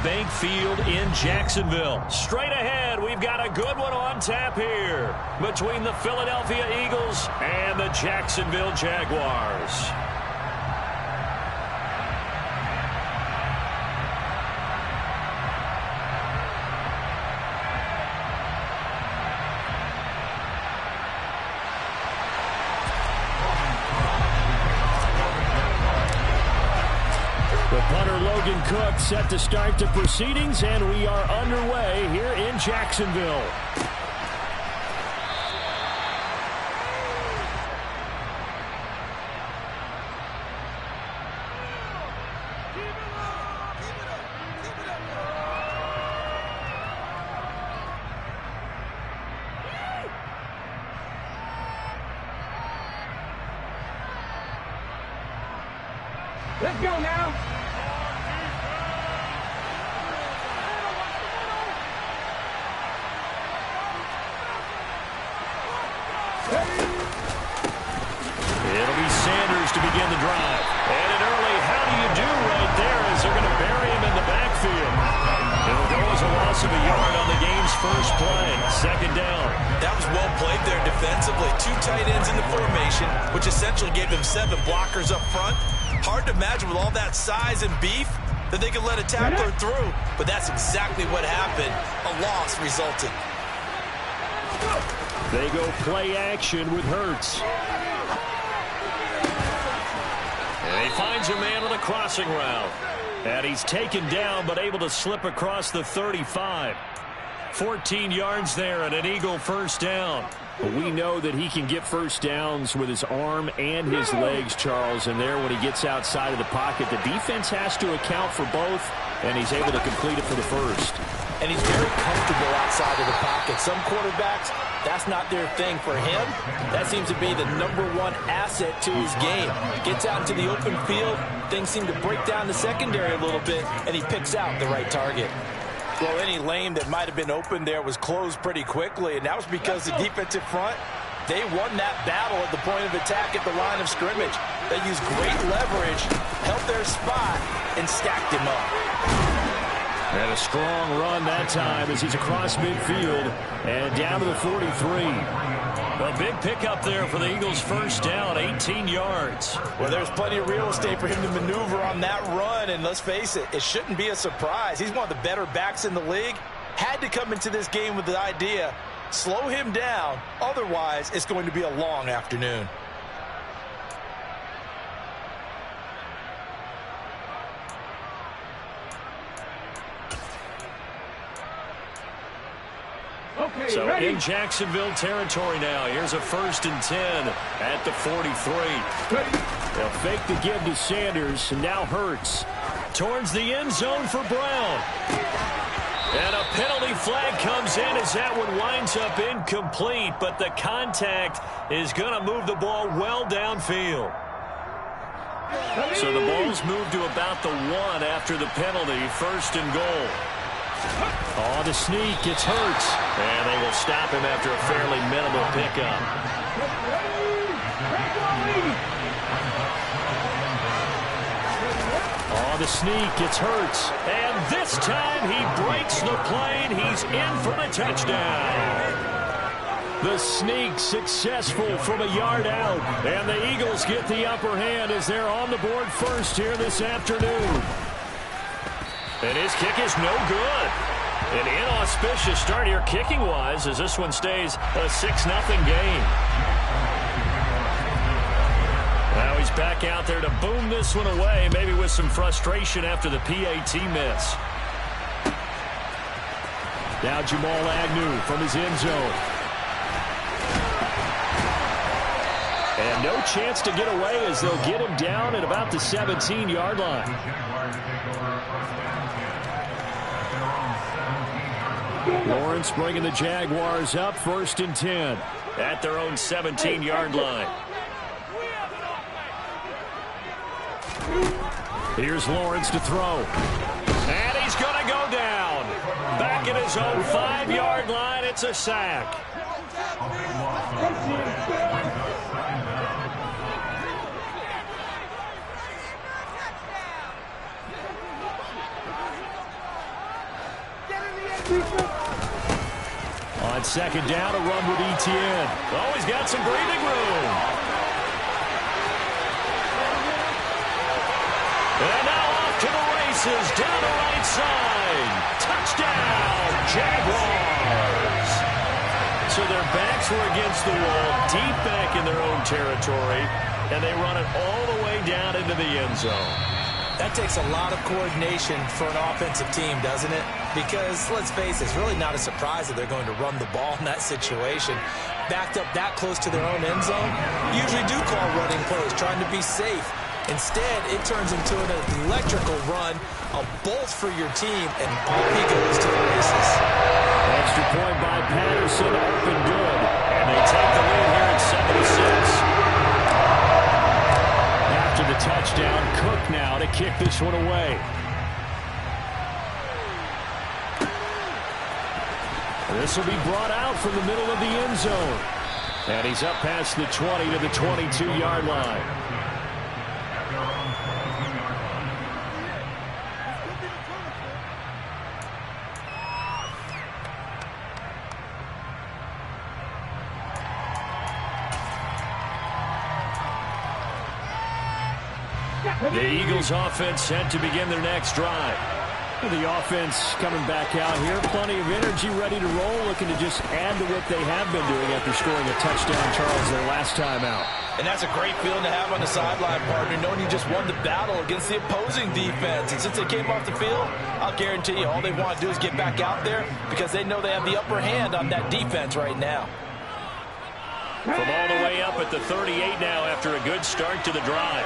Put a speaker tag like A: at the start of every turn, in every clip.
A: Bank Field in Jacksonville. Straight ahead, we've got a good one on tap here between the Philadelphia Eagles and the Jacksonville Jaguars. Cook set to start the proceedings, and we are underway here in Jacksonville.
B: Let's go now.
A: It'll be Sanders to begin the drive. And an early how do you do right there as they're going to bury him in the backfield. It'll go as a loss of a yard on the game's first play. Second down.
C: That was well played there defensively. 2 tight ends in the formation, which essentially gave them 7 blockers up front. Hard to imagine with all that size and beef that they could let a tackler through. But that's exactly what happened. A loss resulted.
A: They go play action with Hurts. And he finds a man on a crossing route. And he's taken down but able to slip across the 35. 14 yards there and an Eagle first down. But we know that he can get first downs with his arm and his legs, Charles. And there when he gets outside of the pocket, the defense has to account for both. And he's able to complete it for the first.
C: And he's very comfortable outside of the pocket. Some quarterbacks, that's not their thing. For him, that seems to be the #1 asset to his game. Gets out into the open field, things seem to break down the secondary a little bit, and he picks out the right target. Well, any lane that might have been open there was closed pretty quickly, and that was because the defensive front, they won that battle at the point of attack at the line of scrimmage. They used great leverage, held their spot, and stacked him up.
A: And a strong run that time as he's across midfield and down to the 43. A big pickup there for the Eagles' first down, 18 yards.
C: Well, there's plenty of real estate for him to maneuver on that run, and let's face it, it shouldn't be a surprise. He's one of the better backs in the league. Had to come into this game with the idea, slow him down, otherwise it's going to be a long afternoon.
A: So in Jacksonville territory now. Here's a 1st and 10 at the 43. They'll fake the give to Sanders, and now Hurts. Towards the end zone for Brown. And a penalty flag comes in as that one winds up incomplete, but the contact is going to move the ball well downfield. So the ball's moved to about the 1 after the penalty, 1st and goal. Oh, the sneak, it's Hurts. And they will stop him after a fairly minimal pickup. Oh, the sneak, it's Hurts. And this time he breaks the plane. He's in for the touchdown. The sneak successful from a yard out. And the Eagles get the upper hand as they're on the board first here this afternoon. And his kick is no good. An inauspicious start here kicking-wise as this one stays a 6-0 game. Now he's back out there to boom this one away, maybe with some frustration after the PAT miss. Now Jamal Agnew from his end zone. And no chance to get away as they'll get him down at about the 17-yard line. Lawrence bringing the Jaguars up 1st and 10 at their own 17-yard line. Here's Lawrence to throw. And he's going to go down. Back at his own 5-yard line, it's a sack. On second down, a run with Etienne. Oh, he's got some breathing room. And now off to the races, down the right side. Touchdown, Jaguars. So their backs were against the wall, deep back in their own territory, and they run it all the way down into the end zone.
C: That takes a lot of coordination for an offensive team, doesn't it? Because, let's face it, it's really not a surprise that they're going to run the ball in that situation. Backed up that close to their own end zone, usually do call running plays, trying to be safe. Instead, it turns into an electrical run, a bolt for your team, and off he goes to the races.
A: Extra point by Patterson, up and good. And they take the lead here at 7-6. After the touchdown, Cook now to kick this one away. This will be brought out from the middle of the end zone. And he's up past the 20 to the 22-yard line. The Eagles offense set to begin their next drive. The offense coming back out here. Plenty of energy, ready to roll, looking to just add to what they have been doing after scoring a touchdown, Charles, their last time out.
C: And that's a great feeling to have on the sideline, partner, knowing you just won the battle against the opposing defense. And since they came off the field, I'll guarantee you all they want to do is get back out there because they know they have the upper hand on that defense right now.
A: From all the way up at the 38 now after a good start to the drive.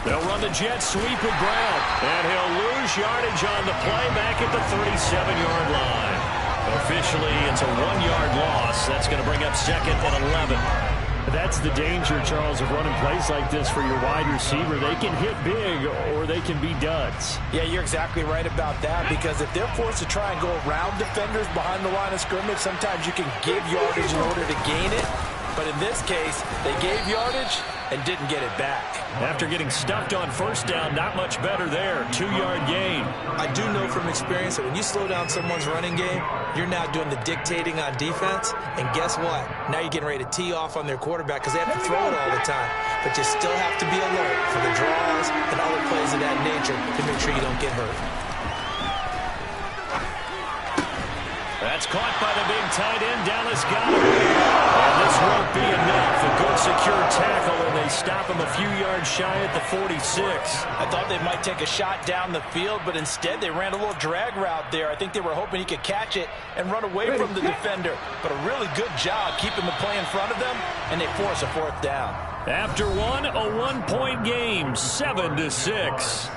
A: They'll run the jet sweep with Brown. And he'll lose yardage on the play back at the 37-yard line. Officially, it's a 1-yard loss. That's going to bring up second and 11. That's the danger, Charles, of running plays like this for your wide receiver. They can hit big or they can be duds.
C: Yeah, you're exactly right about that because if they're forced to try and go around defenders behind the line of scrimmage, sometimes you can give yardage in order to gain it. But in this case, they gave yardage and didn't get it back.
A: After getting stuffed on first down, not much better there. 2-yard gain.
C: I do know from experience that when you slow down someone's running game, you're now doing the dictating on defense. And guess what? Now you're getting ready to tee off on their quarterback because they have to throw it all the time. But you still have to be alert for the draws and other plays of that nature to make sure you don't get hurt.
A: That's caught by the big tight end, Dallas Goedert. And this won't be enough. A good secure tackle, and they stop him a few yards shy at the 46.
C: I thought they might take a shot down the field, but instead they ran a little drag route there. I think they were hoping he could catch it and run away from the defender. But a really good job keeping the play in front of them, and they force a fourth down.
A: After one, a 1-point game, 7-6.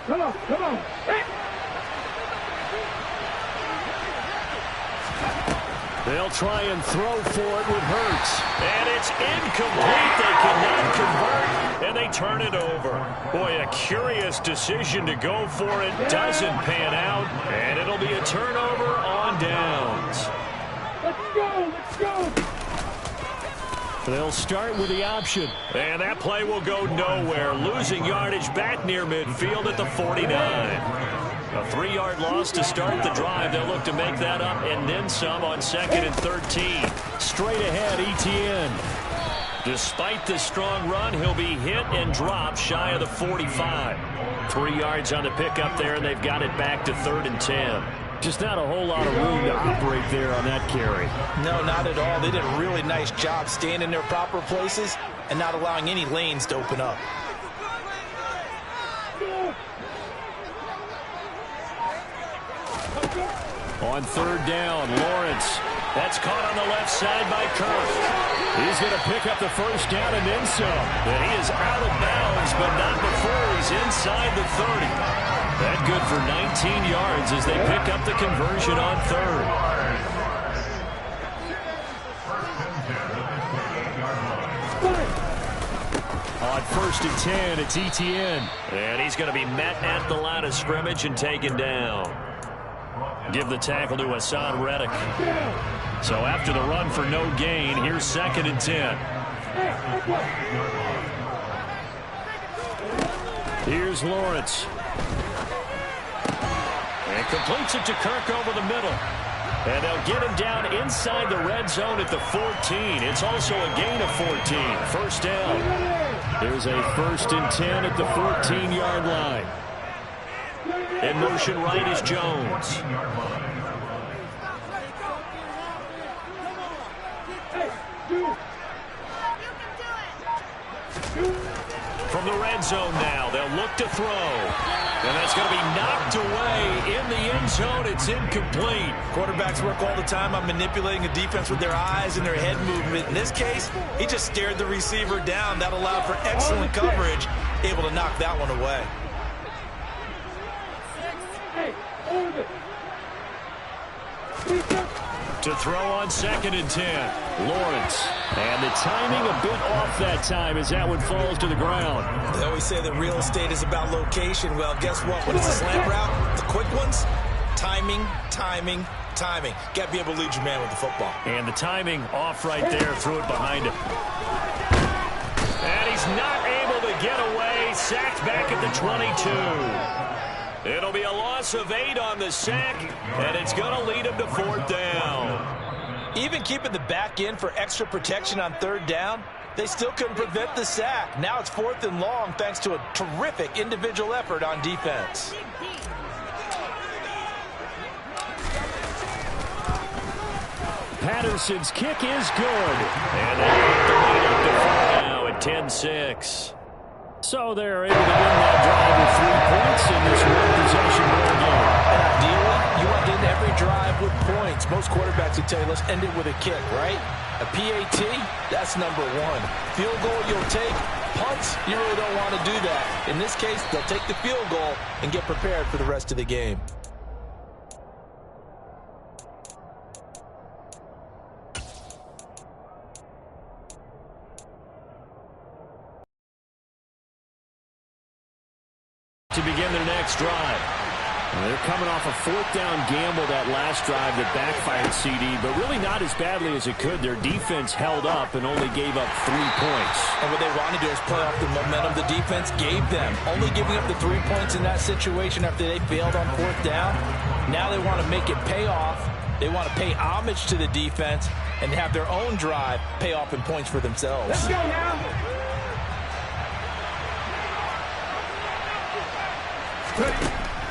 B: Come on, come on. Hey.
A: They'll try and throw for it with Hurts. And it's incomplete. They cannot convert, and they turn it over. Boy, a curious decision to go for it. Doesn't pan out, and it'll be a turnover on downs.
B: Let's go, let's go.
A: They'll start with the option. And that play will go nowhere. Losing yardage back near midfield at the 49. A 3-yard loss to start the drive. They'll look to make that up and then some on 2nd and 13. Straight ahead, Etienne. Despite the strong run, he'll be hit and dropped shy of the 45. 3 yards on the pickup there, and they've got it back to 3rd and 10. Just not a whole lot of room to operate there on that carry.
C: No, not at all. They did a really nice job staying in their proper places and not allowing any lanes to open up.
A: On 3rd down, Lawrence That's caught on the left side by Kirk. He's going to pick up the first down and then some. And he is out of bounds, but not before he's inside the 30. That good for 19 yards as they pick up the conversion on third. On 1st and 10, it's Etienne. And he's going to be met at the line of scrimmage and taken down. Give the tackle to Hassan Reddick. So after the run for no gain, here's 2nd and 10. Here's Lawrence. And completes it to Kirk over the middle. And they'll get him down inside the red zone at the 14. It's also a gain of 14. First down. There's a 1st and 10 at the 14-yard line. In motion right is Jones. From the red zone now, they'll look to throw. And that's going to be knocked away in the end zone. It's incomplete.
C: Quarterbacks work all the time on manipulating a defense with their eyes and their head movement. In this case, he just stared the receiver down. That allowed for excellent coverage, able to knock that one away.
A: To throw on 2nd and 10. Lawrence. And the timing a bit off that time as that one falls to the ground.
C: They always say that real estate is about location. Well, guess what? When it's a slant route, the quick ones, timing, timing, timing. Got to be able to lead your man with the football.
A: And the timing off right there. Threw it behind him. And he's not able to get away. Sacked back at the 22. It'll be a loss of 8 on the sack, and it's going to lead him to 4th down.
C: Even keeping the back in for extra protection on 3rd down, they still couldn't prevent the sack. Now it's 4th and long thanks to a terrific individual effort on defense.
A: Patterson's kick is good. And they put the lead up to 4 now at 10-6. So they're able to win that drive with 3 points in this one-possession ball game.
C: And ideally, you want to end every drive with points. Most quarterbacks would tell you, let's end it with a kick, right? A PAT, that's number 1. Field goal, you'll take. Punts, you really don't want to do that. In this case, they'll take the field goal and get prepared for the rest of the game.
A: To begin their next drive. They're coming off a 4th down gamble that last drive that backfired CD, but really not as badly as it could. Their defense held up and only gave up 3 points.
C: And what they want to do is play off the momentum the defense gave them. Only giving up the 3 points in that situation after they failed on 4th down. Now they want to make it pay off. They want to pay homage to the defense and have their own drive pay off in points for themselves.
B: Let's go now.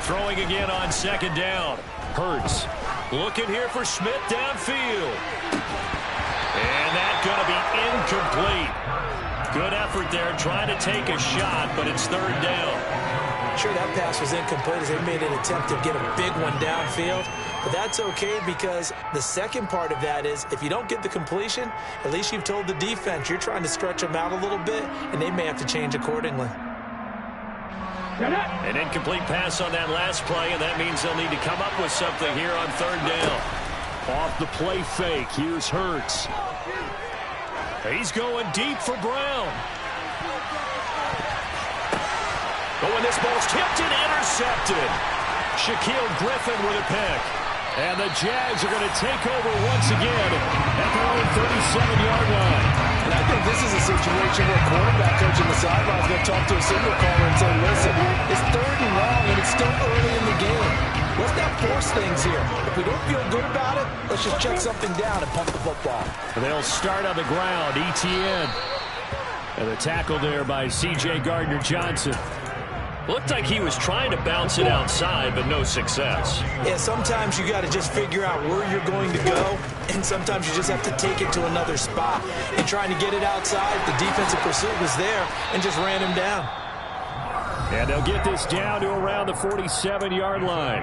A: Throwing again on 2nd down. Hurts. Looking here for Smith downfield. And that's going to be incomplete. Good effort there trying to take a shot, but it's 3rd down.
C: Sure, that pass was incomplete as they made an attempt to get a big one downfield. But that's okay because the second part of that is if you don't get the completion, at least you've told the defense you're trying to stretch them out a little bit, and they may have to change accordingly.
A: An incomplete pass on that last play, and that means they'll need to come up with something here on 3rd down. Off the play fake, here's Hurts. He's going deep for Brown. Oh, and this ball's tipped and intercepted. Shaquille Griffin with a pick. And the Jags are going to take over once again at their own 37-yard line.
C: And I think this is a situation where quarterback coach in the sideline is going to talk to a signal caller and say, listen, it's 3rd and long and it's still early in the game. Let's not force things here. If we don't feel good about it, let's just check something down and pump the football.
A: They'll start on the ground, Etienne. And the tackle there by C.J. Gardner-Johnson. Looked like he was trying to bounce it outside, but no success.
C: Yeah, sometimes you got to just figure out where you're going to go, and sometimes you just have to take it to another spot. And trying to get it outside, the defensive pursuit was there and just ran him down.
A: And they'll get this down to around the 47-yard line.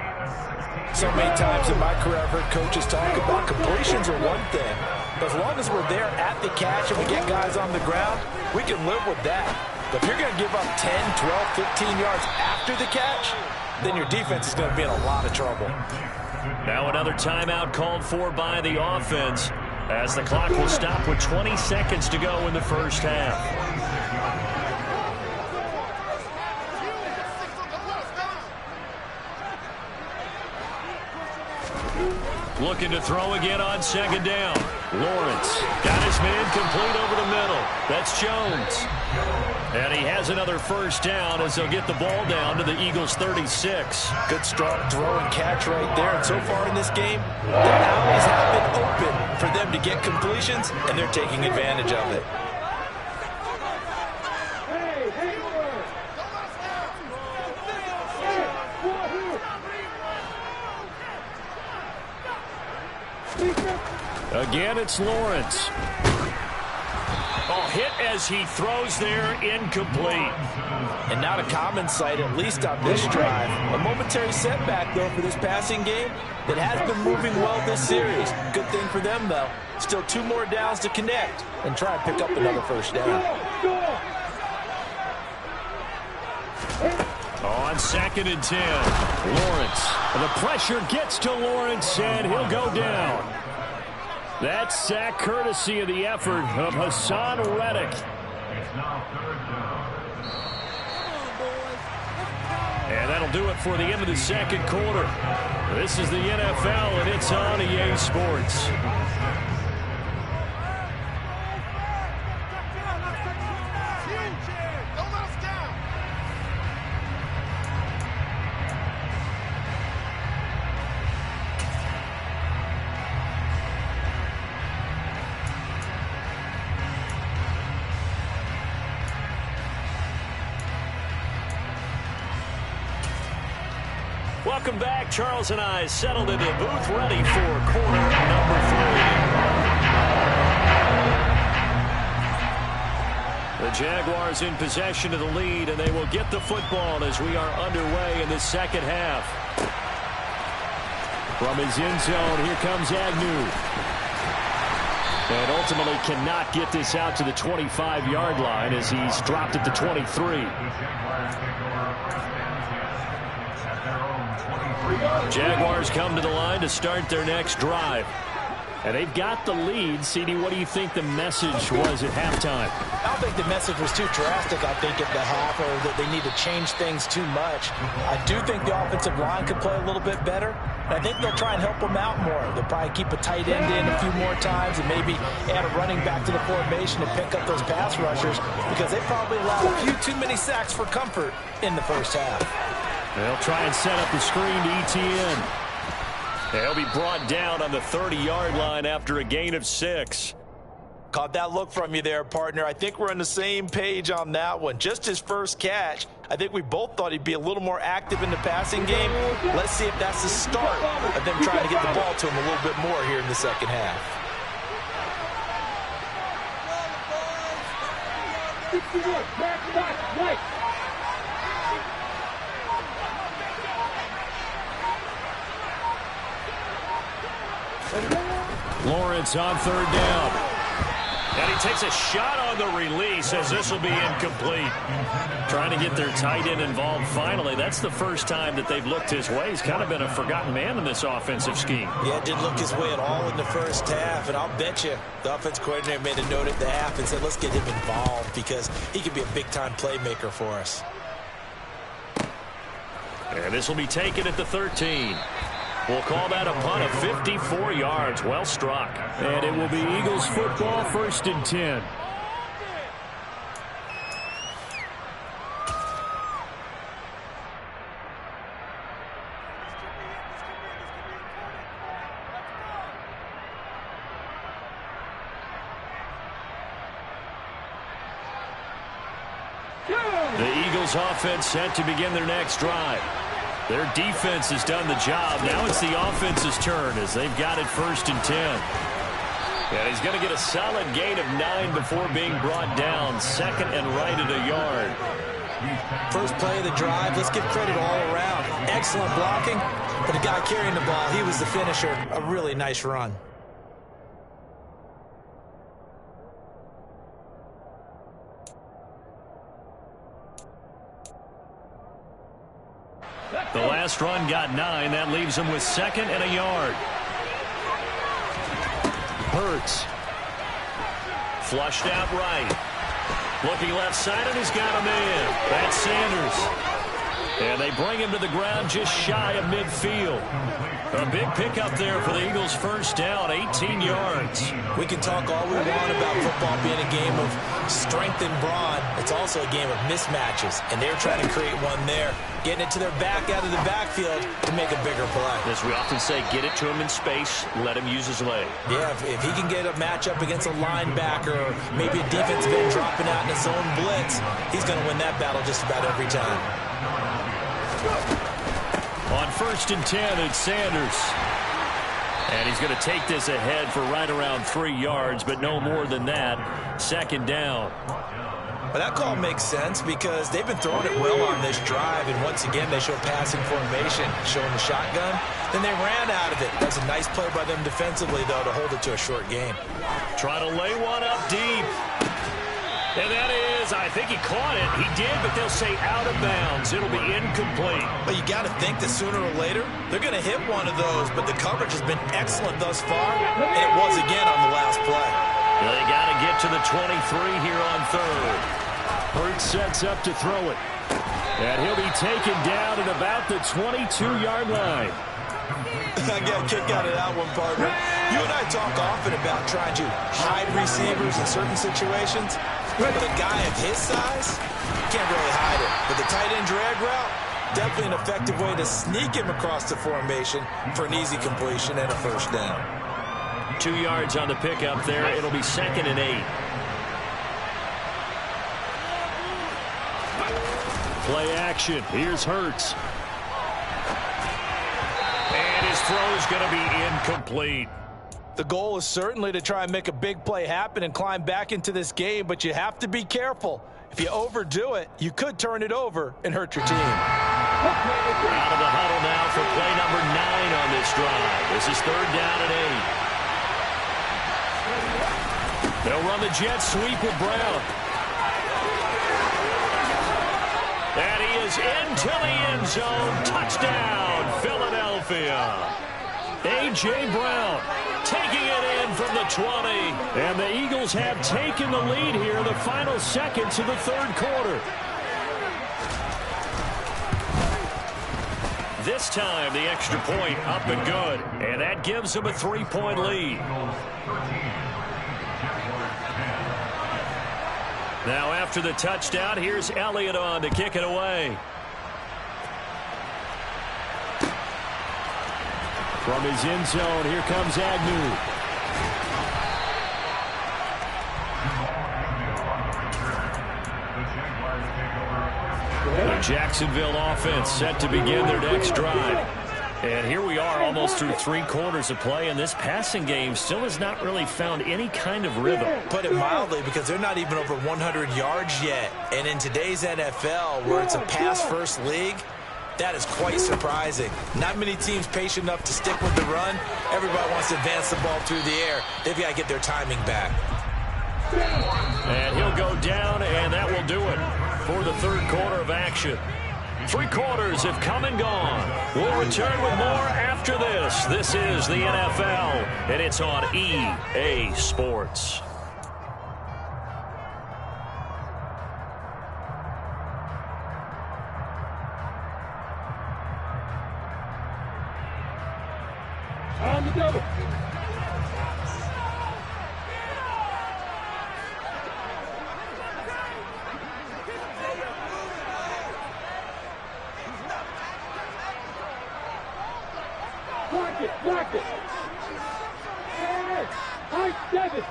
C: So many times in my career I've heard coaches talk about completions are one thing. But as long as we're there at the catch and we get guys on the ground, we can live with that. But if you're going to give up 10, 12, 15 yards after the catch, then your defense is going to be in a lot of trouble.
A: Now another timeout called for by the offense as the clock will stop with 20 seconds to go in the first half. Looking to throw again on second down. Lawrence got his man complete over the middle. That's Jones. And he has another first down as they'll get the ball down to the Eagles' 36.
C: Good strong throw and catch right there. And so far in this game, the alleys have been open for them to get completions, and they're taking advantage of it.
A: Again, it's Lawrence. Oh, hit as he throws there, incomplete.
C: And not a common sight, at least on this drive. A momentary setback, though, for this passing game that has been moving well this series. Good thing for them, though. Still 2 more downs to connect and try and pick up another first down.
A: On 2nd and 10, Lawrence. The pressure gets to Lawrence, and he'll go down. That sack courtesy of the effort of Hassan Reddick. And that'll do it for the end of the second quarter. This is the NFL, and it's on EA Sports. Welcome back. Charles and I settled into the booth, ready for quarter number 3. The Jaguars in possession of the lead, and they will get the football as we are underway in the second half. From his end zone, here comes Agnew. And ultimately cannot get this out to the 25-yard line as he's dropped at the 23. Jaguars come to the line to start their next drive. And they've got the lead. CD, what do you think the message was at halftime?
C: I don't think the message was too drastic, I think, at the half, or that they need to change things too much. I do think the offensive line could play a little bit better. And I think they'll try and help them out more. They'll probably keep a tight end in a few more times and maybe add a running back to the formation to pick up those pass rushers, because they probably allowed a few too many sacks for comfort in the first half.
A: They'll try and set up the screen to ETN. They'll be brought down on the 30-yard line after a gain of 6.
C: Caught that look from you there, partner. I think we're on the same page on that one. Just his first catch. I think we both thought he'd be a little more active in the passing game. Let's see if that's the start of them trying to get the ball to him a little bit more here in the second half.
A: Lawrence on 3rd down. And he takes a shot on the release as this will be incomplete. Trying to get their tight end involved finally. That's the first time that they've looked his way. He's kind of been a forgotten man in this offensive scheme.
C: Yeah, it didn't look his way at all in the first half. And I'll bet you the offense coordinator made a note at the half and said, let's get him involved because he could be a big-time playmaker for us.
A: And this will be taken at the 13. We'll call that a punt of 54 yards. Well struck. And it will be Eagles football, 1st and 10. The Eagles offense set to begin their next drive. Their defense has done the job. Now it's the offense's turn as they've got it 1st and 10. And he's going to get a solid gain of 9 before being brought down. 2nd and right at a yard.
C: First play of the drive, let's give credit all around. Excellent blocking, but the guy carrying the ball, he was the finisher. A really nice run.
A: The last run got 9. That leaves him with 2nd and a yard. Hurts. Flushed out right. Looking left side, and he's got him in. That's Sanders. And they bring him to the ground just shy of midfield. A big pickup there for the Eagles' first down, 18 yards.
C: We can talk all we want about football being a game of strength and brawn. It's also a game of mismatches, and they're trying to create one there, getting it to their back out of the backfield to make a bigger play.
A: As we often say, get it to him in space, let him use his leg.
C: Yeah, if he can get a matchup against a linebacker or maybe a defensive end dropping out in a zone blitz, he's going to win that battle just about every time.
A: On 1st and 10, it's Sanders. And he's going to take this ahead for right around 3 yards, but no more than that. 2nd down.
C: Well, that call makes sense because they've been throwing it well on this drive, and once again they show passing formation, showing the shotgun. Then they ran out of it. That's a nice play by them defensively, though, to hold it to a short game.
A: Try to lay one up deep. And that is, I think he caught it. He did, but they'll say out of bounds. It'll be incomplete.
C: But you got to think that sooner or later, they're going to hit one of those. But the coverage has been excellent thus far, and it was again on the last play.
A: They got to get to the 23 here on 3rd. Hurts sets up to throw it. And he'll be taken down at about the 22-yard line.
C: I got a kick out of that one, partner. You and I talk often about trying to hide receivers in certain situations. But a guy of his size, can't really hide it. But the tight end drag route, definitely an effective way to sneak him across the formation for an easy completion and a first down.
A: 2 yards on the pickup there. It'll be 2nd and 8. Play action. Here's Hurts. And his throw's going to be incomplete.
C: The goal is certainly to try and make a big play happen and climb back into this game, but you have to be careful. If you overdo it, you could turn it over and hurt your team.
A: Out of the huddle now for play number 9 on this drive. This is 3rd down and 8. They'll run the jet sweep with Brown. And he is into the end zone. Touchdown, Philadelphia. A.J. Brown taking it in from the 20. And the Eagles have taken the lead here in the final seconds of the 3rd quarter. This time, the extra point up and good. And that gives them a 3-point lead. Now, after the touchdown, here's Elliott on to kick it away. From his end zone, here comes Agnew. The Jacksonville offense set to begin their next drive. And here we are almost through 3 quarters of play, and this passing game still has not really found any kind of rhythm.
C: Put it mildly, because they're not even over 100 yards yet. And in today's NFL, where it's a pass-first league, that is quite surprising. Not many teams patient enough to stick with the run. Everybody wants to advance the ball through the air. They've got to get their timing back.
A: And he'll go down, and that will do it for the 3rd quarter of action. 3 quarters have come and gone. We'll return with more after this. This is the NFL, and it's on EA Sports.
B: On the double. Block it. High 7.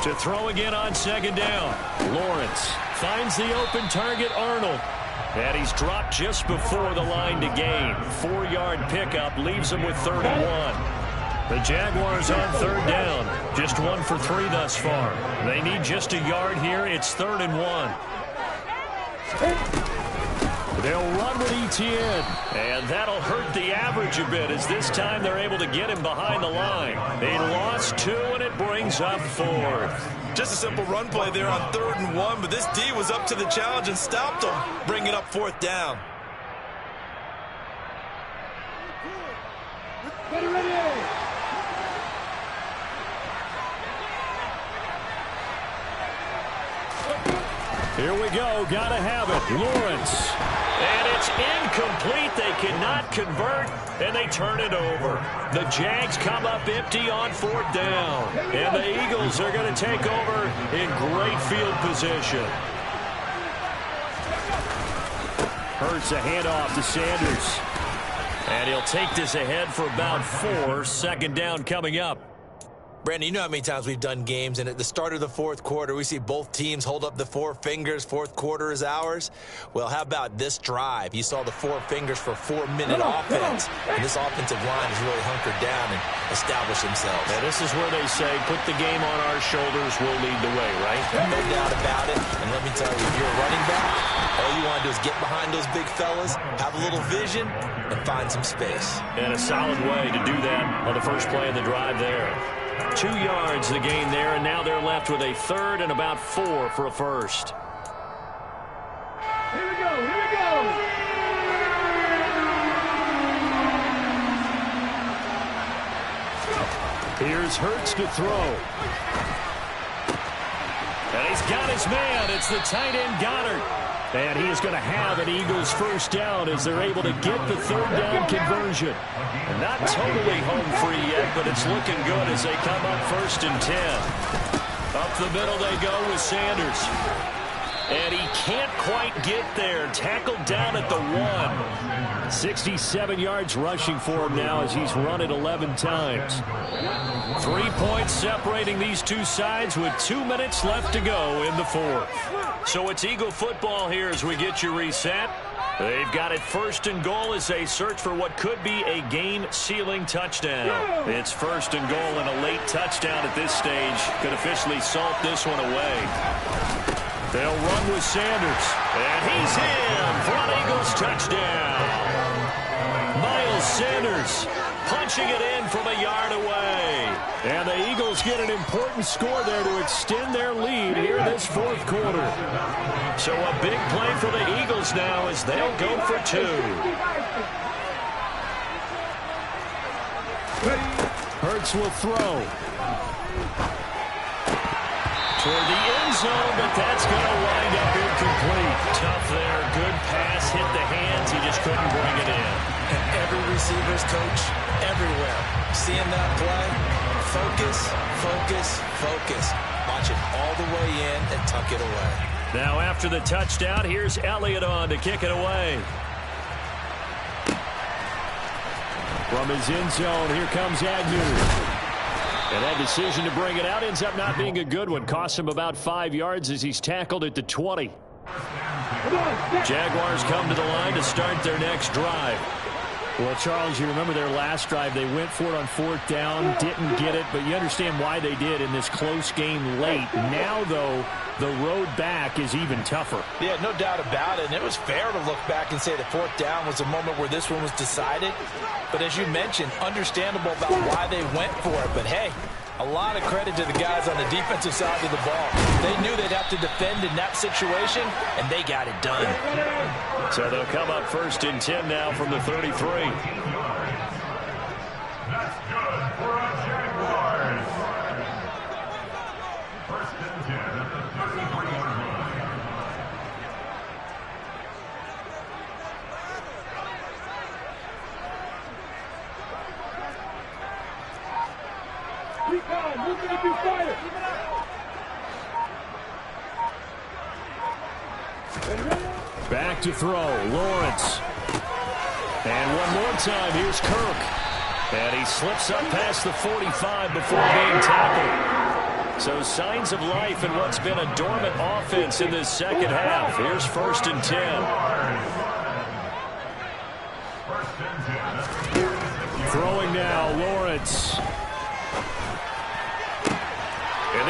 A: To throw again on 2nd down. Lawrence finds the open target, Arnold. And he's dropped just before the line to gain. 4-yard pickup leaves him with 3rd and 1. The Jaguars on third down. Just 1 for 3 thus far. They need just a yard here. It's 3rd and 1. They'll run with Etienne. And that'll hurt the average a bit as this time they're able to get him behind the line. They lost 2, and it brings up 4th.
C: Just a simple run play there on 3rd and 1, but this D was up to the challenge and stopped them, bringing up 4th down.
B: Ready.
A: Here we go. Gotta have it. Lawrence. And it's incomplete. They cannot convert, and they turn it over. The Jags come up empty on 4th down. And the Eagles are going to take over in great field position. Hurts a handoff to Sanders. And he'll take this ahead for about 4. 2nd down coming up.
C: Brandon, you know how many times we've done games, and at the start of the 4th quarter, we see both teams hold up the 4 fingers. 4th quarter is ours. Well, how about this drive? You saw the 4 fingers for 4-minute offense, and this offensive line has really hunkered down and established themselves.
A: And this is where they say, put the game on our shoulders, we'll lead the way, right?
C: No doubt about it. And let me tell you, if you're a running back, all you want to do is get behind those big fellas, have a little vision, and find some space.
A: And a solid way to do that on the first play of the drive there. 2 yards the gain there, and now they're left with a 3rd and about 4 for a first.
B: Here we go.
A: Here's Hurts to throw. And he's got his man. It's the tight end Goddard. And he is going to have an Eagles first down as they're able to get the 3rd down conversion. Not totally home free yet, but it's looking good as they come up 1st and 10. Up the middle they go with Sanders. And he can't quite get there. Tackled down at the 1. 67 yards rushing for him now as he's run it 11 times. 3 points separating these two sides with 2 minutes left to go in the 4th. So it's Eagle football here as we get you reset. They've got it 1st and goal as they search for what could be a game-sealing touchdown. It's 1st and goal, and a late touchdown at this stage could officially salt this one away. They'll run with Sanders, and he's in for an Eagles touchdown. Miles Sanders punching it in from a yard away. And the Eagles get an important score there to extend their lead here in this 4th quarter. So a big play for the Eagles now as they'll go for 2. Hurts will throw. Toward the end zone, but that's going to wind up incomplete. Tough there. Good pass. Hit the hands. He just couldn't bring it in.
C: And every receiver's coach everywhere. Seeing that play, focus, focus, focus. Watch it all the way in and tuck it away.
A: Now after the touchdown, here's Elliott on to kick it away. From his end zone, here comes Agnew. And that decision to bring it out ends up not being a good one. Costs him about 5 yards as he's tackled at the 20. Jaguars come to the line to start their next drive. Well, Charles, you remember their last drive. They went for it on 4th down, didn't get it, but you understand why they did in this close game late. Now, though, the road back is even tougher.
C: Yeah, no doubt about it. And it was fair to look back and say the 4th down was the moment where this one was decided. But as you mentioned, understandable about why they went for it. But, hey, a lot of credit to the guys on the defensive side of the ball. They knew they'd have to defend in that situation, and they got it done.
A: So they'll come up 1st and 10 now from the 33.
D: That's good for a Jaguars. 1st and 10 at the 33-yard line.
B: Move it up, you fire.
A: Back to throw, Lawrence. And one more time, here's Kirk. And he slips up past the 45 before being tackled. So signs of life in what's been a dormant offense in this second half. Here's 1st and 10. Throwing now, Lawrence.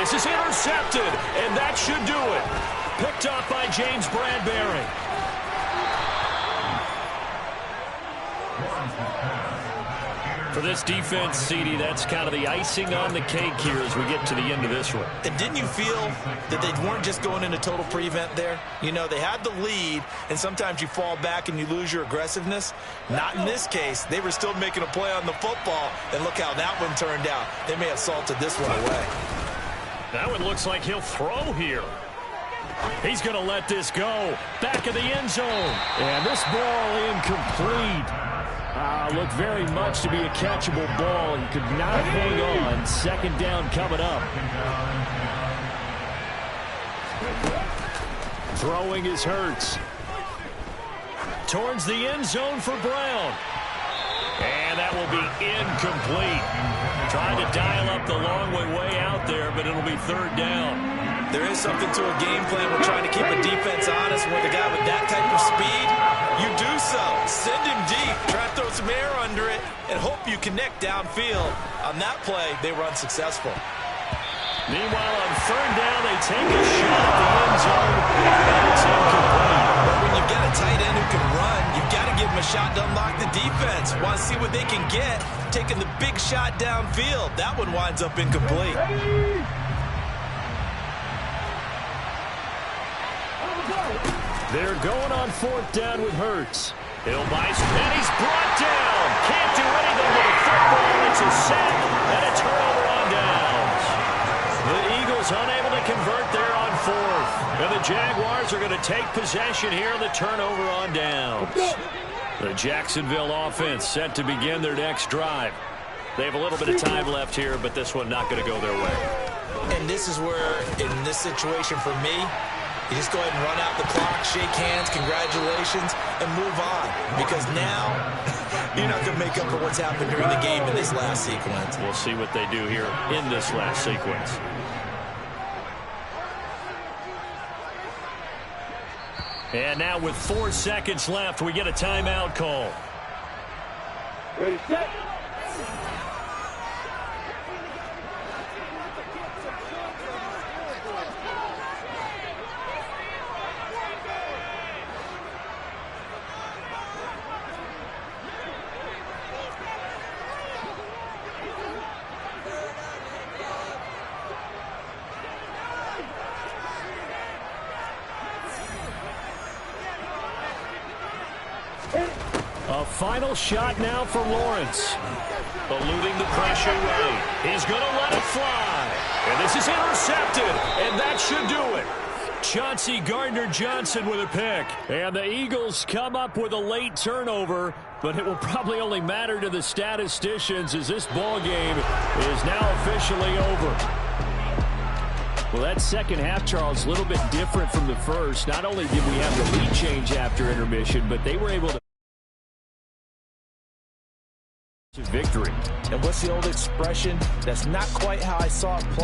A: this is intercepted, and that should do it. Picked off by James Bradbury. For this defense, CD, that's kind of the icing on the cake here as we get to the end of this one.
C: And didn't you feel that they weren't just going into total prevent there? You know, they had the lead, and sometimes you fall back and you lose your aggressiveness. Not in this case. They were still making a play on the football, and look how that one turned out. They may have salted this one away.
A: That one looks like he'll throw here. He's going to let this go. Back of the end zone. And this ball incomplete. Looked very much to be a catchable ball. He could not hang on. Second down coming up. Throwing is Hurts. Towards the end zone for Brown. And that will be incomplete. Trying to dial up the long way out there, but it'll be third down.
C: There is something to a game plan. We're trying to keep a defense honest. With a guy with that type of speed, you do so. Send him deep. Try to throw some air under it and hope you connect downfield. On that play, they were unsuccessful.
A: Meanwhile, on third down, they take a shot at the end zone, and it's incomplete.
C: But when you've got a tight end who can run, you've got to give him a shot to unlock the defense. Want to see what they can get, taking the big shot downfield. That one winds up incomplete.
A: They're going on fourth down with Hurts. He'll buy some, and he's brought down. Can't do anything with the football. It's a sack and a turnover on downs. The Eagles unable to convert there on fourth. And the Jaguars are going to take possession here on the turnover on downs. The Jacksonville offense set to begin their next drive. They have a little bit of time left here, but this one not going to go their way.
C: And this is where, in this situation for me, you just go ahead and run out the clock, shake hands, congratulations, and move on. Because now, you're not going to make up for what's happened during the game in this last sequence.
A: We'll see what they do here in this last sequence. And now with 4 seconds left, we get a timeout call.
B: Ready, set.
A: A final shot now for Lawrence. Eluding the pressure right. He's going to let it fly. And this is intercepted. And that should do it. Chauncey Gardner-Johnson with a pick. And the Eagles come up with a late turnover. But it will probably only matter to the statisticians as this ball game is now officially over. Well, that second half, Charles, a little bit different from the first. Not only did we have the lead change after intermission, but they were able to victory.
C: And what's the old expression? That's not quite how I saw it playing.